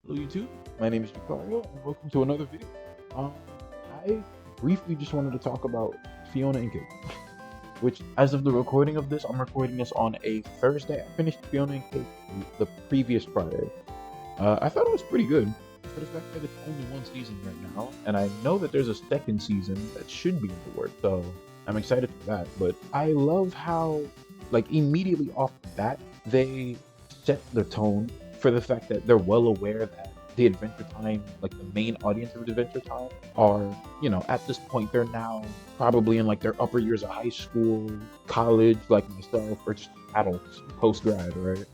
Hello YouTube, my name is Jucario and welcome to another video. Um, I briefly just wanted to talk about Fionna Cake, which as of the recording of this, I'm recording this on a Thursday. I finished Fionna Cake the previous Friday. I thought it was pretty good for the fact that it's only one season right now, and I know that there's a second season that should be in the works, so I'm excited for that. But I love how, like, immediately off the bat, they set the tone for the fact that they're well aware that the Adventure Time, like the main audience of Adventure Time, are, at this point, they're now probably in like their upper years of high school, college, like myself, or just adults, post grad, right?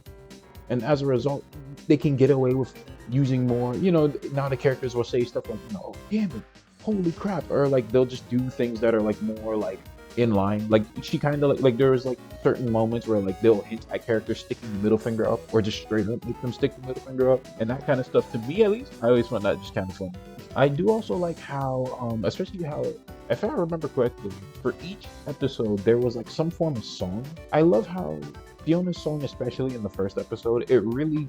And as a result, they can get away with using more. Now the characters will say stuff like, "Oh, damn it, holy crap," or like they'll just do things that are like more like in line. Like she kind of like there was like certain moments where like they'll hint at characters sticking the middle finger up, or just straight up make them stick the middle finger up, and that kind of stuff. To me, at least, I always find that just kind of funny. I do also like how, especially how, if I remember correctly, for each episode there was like some form of song. I love how Fiona's song, especially in the first episode, it really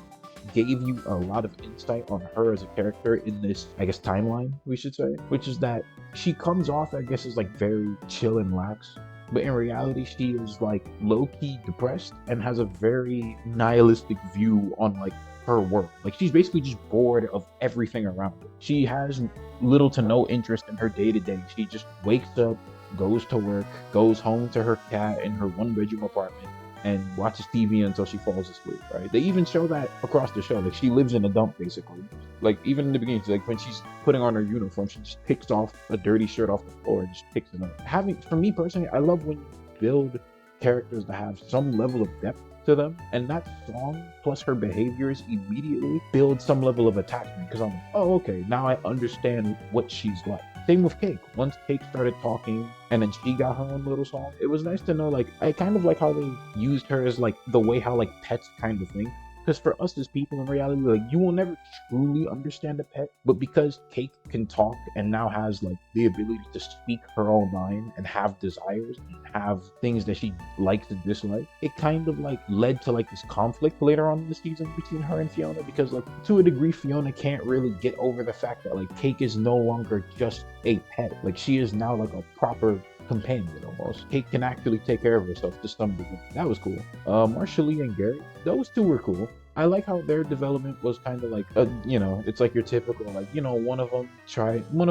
gave you a lot of insight on her as a character in this, I guess, timeline, we should say, which is that she comes off, I guess, as like very chill and lax, but in reality, she is like low key depressed and has a very nihilistic view on like her work. Like she's basically just bored of everything around her. She has little to no interest in her day to day. She just wakes up, goes to work, goes home to her cat in her one bedroom apartment, and watches TV until she falls asleep, right? They even show that across the show. Like she lives in a dump basically. Like even in the beginning, like when she's putting on her uniform, she just picks off a dirty shirt off the floor and just picks it up. For me personally, I love when you build characters that have some level of depth to them, and that song plus her behaviors immediately build some level of attachment because I'm like, oh, okay, now I understand what she's like. Same with Cake. Once Cake started talking and then she got her own little song, it was nice to know, like, I kind of like how they used her as like the way how like pets kind of think. Because for us as people in reality, like you will never truly understand a pet, but because Cake can talk and now has like the ability to speak her own mind and have desires and have things that she likes and dislikes, it kind of like led to like this conflict later on in the season between her and Fionna. Because like to a degree, Fionna can't really get over the fact that like Cake is no longer just a pet. Like she is now like a proper companion almost. Kate can actually take care of herself to some degree. That was cool. Marshall and Gary, those two were cool. I like how their development was kind of like, it's like your typical, like, one of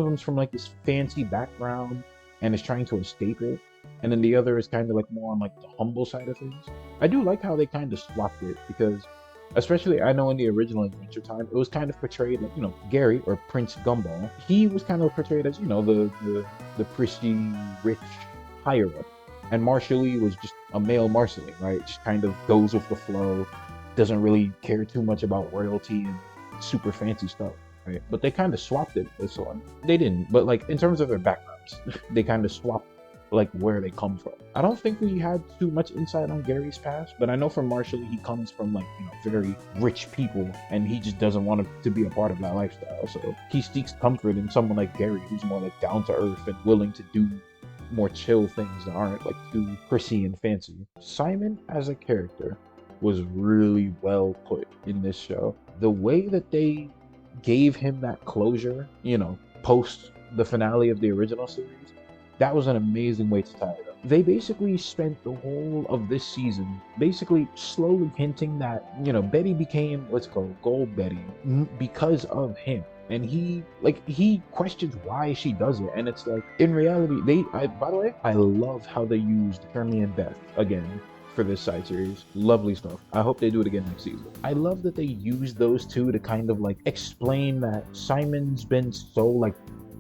them's from like this fancy background and is trying to escape it. And then the other is kind of like more on like the humble side of things. I do like how they kind of swapped it because, especially I know in the original Adventure Time, it was kind of portrayed like, Gary or Prince Gumball. He was kind of portrayed as, the prissy, rich higher up. And Marshally was just a male Marceling, right? Just kind of goes with the flow, doesn't really care too much about royalty and super fancy stuff, right? But they kind of swapped it this one. They didn't, but like in terms of their backgrounds, they kind of swapped like where they come from. I don't think we had too much insight on Gary's past, but I know from Marshall he comes from like, very rich people and he just doesn't want to be a part of that lifestyle. So he seeks comfort in someone like Gary who's more like down to earth and willing to do more chill things that aren't like too prissy and fancy. Simon as a character was really well put in this show. The way that they gave him that closure, post the finale of the original series, that was an amazing way to tie it up. They basically spent the whole of this season basically slowly hinting that, Betty became, let's go, Gold Betty, because of him. And he questions why she does it. And it's like, in reality, by the way, I love how they used Hermie and Beth again for this side series. Lovely stuff. I hope they do it again next season. I love that they use those two to kind of like explain that Simon's been so like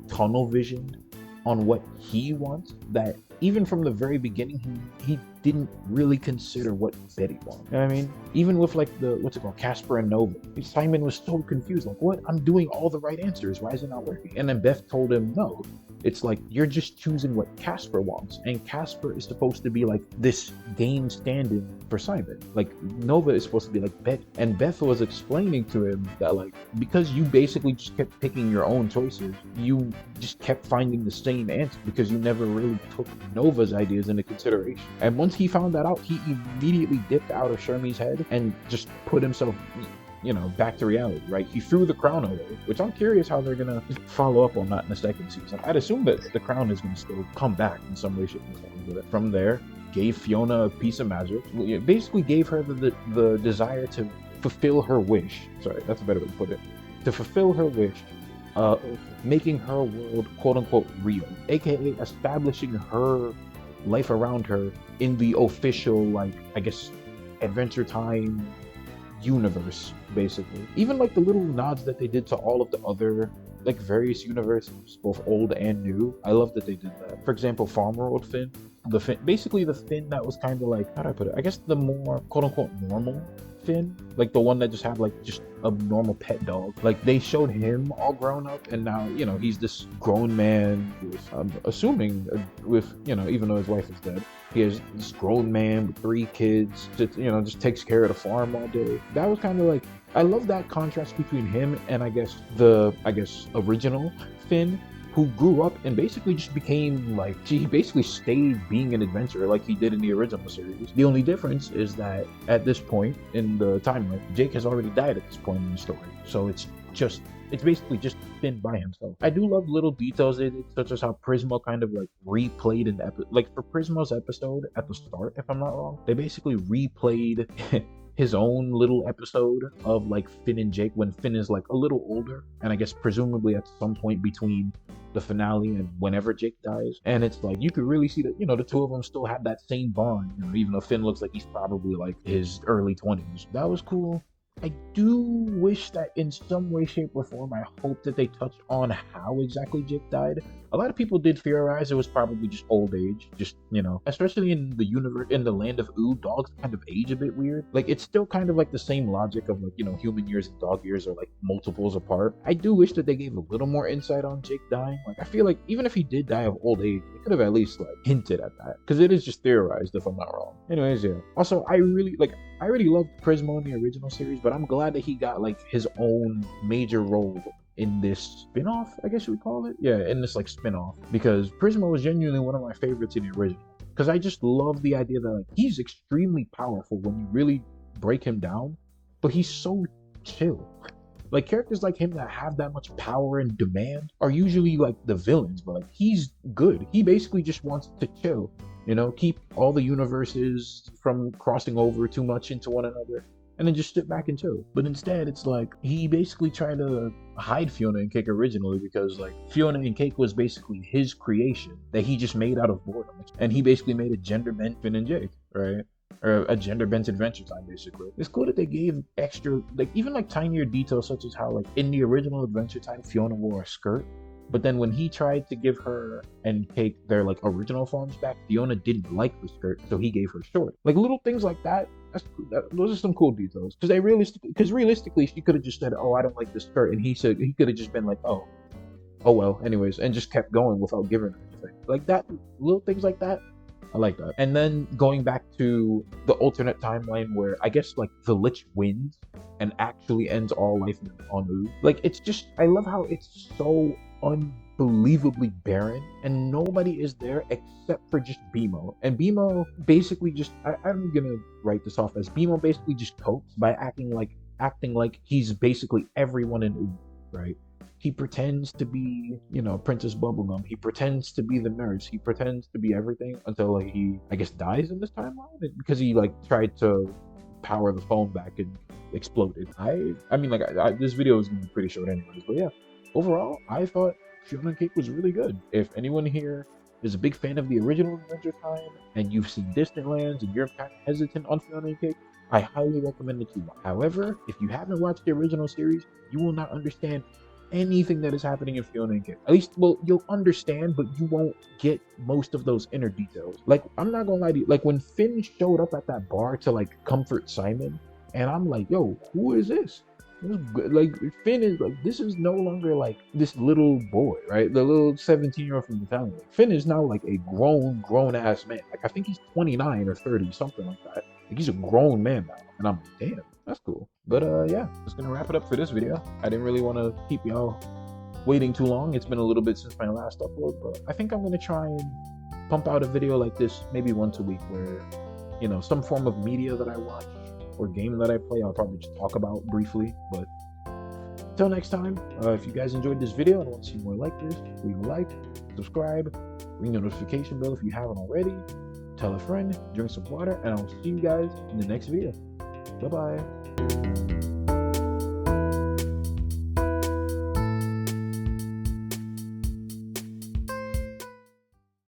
tunnel visioned on what he wants that even from the very beginning he didn't really consider what Betty wanted. You know what I mean? Even with like the Casper and Nova, Simon was so confused, like, what? I'm doing all the right answers, why is it not working? And then Beth told him no. It's like you're just choosing what Casper wants, and Casper is supposed to be like this game stand-in for Simon. Like Nova is supposed to be like Beth, and Beth was explaining to him that like because you basically just kept picking your own choices, you just kept finding the same answer because you never really took Nova's ideas into consideration. And once he found that out, he immediately dipped out of Shermie's head and just put himself back to reality, right? He threw the crown away, which I'm curious how they're gonna follow up on that in the second season. I'd assume that the crown is gonna still come back in some way, shape, or form. But from there, gave Fiona a piece of magic. It basically gave her the desire to fulfill her wish. Sorry, that's a better way to put it. To fulfill her wish, making her world quote unquote real, aka establishing her life around her in the official, like, I guess, Adventure Time universe, basically. Even like the little nods that they did to all of the other like various universes, both old and new. I love that they did that. For example, Farm World Finn, basically the Finn that was kind of like, how do I put it? I guess the more quote unquote normal Finn, like the one that just had like just a normal pet dog. Like they showed him all grown up, and now he's this grown man with, I'm assuming, with even though his wife is dead, he has this grown man with 3 kids. Just takes care of the farm all day. That was kind of like, I love that contrast between him and I guess original Finn, who grew up and basically just became like, he basically stayed being an adventurer like he did in the original series. The only difference is that at this point in the timeline, Jake has already died at this point in the story. So it's basically just Finn by himself. I do love little details they did, such as how Prisma kind of like replayed an episode. Like for Prisma's episode at the start, if I'm not wrong, they basically replayed his own little episode of like Finn and Jake when Finn is like a little older, and I guess presumably at some point between the finale and whenever Jake dies. And it's like you could really see that the two of them still have that same bond, even though Finn looks like he's probably like his early 20s. That was cool. I do wish that in some way, shape, or form, I hope that they touch on how exactly Jake died. A lot of people did theorize it was probably just old age, especially in the universe, in the land of Ooh, dogs kind of age a bit weird. Like, it's still kind of like the same logic of like, human years and dog years are like multiples apart. I do wish that they gave a little more insight on Jake dying. Like, I feel like even if he did die of old age, they could have at least like hinted at that, because it is just theorized if I'm not wrong. Anyways, yeah. Also, I really loved Prismo in the original series, but I'm glad that he got like his own major role in this spin-off, I guess you would call it. Yeah, in this like spin-off, because Prismo was genuinely one of my favorites in the original, because I just love the idea that like he's extremely powerful when you really break him down, but he's so chill. Like, characters like him that have that much power and demand are usually like the villains, but like he's good. He basically just wants to chill, keep all the universes from crossing over too much into one another, and then just sit back and chill. But instead, it's like he basically tried to hide Fionna and Cake originally, because like Fionna and Cake was basically his creation that he just made out of boredom, and he basically made a gender bent Finn and Jake, right? Or a gender bent Adventure Time, basically. It's cool that they gave extra, like even like tinier details, such as how like in the original Adventure Time, Fionna wore a skirt, but then when he tried to give her and Cake their like original forms back, Fionna didn't like the skirt, so he gave her short. Like little things like that. Those are some cool details, because realistically, she could have just said, "Oh, I don't like this skirt," and he could have just been like, "Oh well," anyways, and just kept going without giving her anything. Like that, little things like that. I like that. And then going back to the alternate timeline where I guess like the Lich wins and actually ends all life on Ooh. Like, it's just, I love how it's so unbelievably barren and nobody is there except for just Bimo. And Bimo basically just, I'm gonna write this off as Bimo basically just copes by acting like he's basically everyone in Ooh, right? He pretends to be, Princess Bubblegum. He pretends to be the nurse. He pretends to be everything until like he, I guess, dies in this timeline because he like tried to power the phone back and exploded. I mean, this video is gonna be pretty short anyways, but yeah. Overall, I thought Fionna Cake was really good. If anyone here is a big fan of the original Adventure Time and you've seen Distant Lands and you're kind of hesitant on Fionna Cake, I highly recommend that you watch. However, if you haven't watched the original series, you will not understand anything that is happening in Fionna Cake. At least, well, you'll understand, but you won't get most of those inner details. Like, I'm not gonna lie to you, like when Finn showed up at that bar to like comfort Simon, and I'm like, yo, who is this? Like, Finn is like, this is no longer like this little boy, right? The little 17-year-old from the town. Like, Finn is now like a grown ass man. Like, I think he's 29 or 30, something like that. Like, he's a grown man now, and I'm like, damn, that's cool. But yeah, that's gonna wrap it up for this video. I didn't really want to keep y'all waiting too long. It's been a little bit since my last upload, but I think I'm gonna try and pump out a video like this maybe once a week, where some form of media that I watch or game that I play, I'll probably just talk about briefly. But until next time, if you guys enjoyed this video and want to see more like this, leave a like, subscribe, ring the notification bell if you haven't already, tell a friend, drink some water, and I'll see you guys in the next video. Bye bye.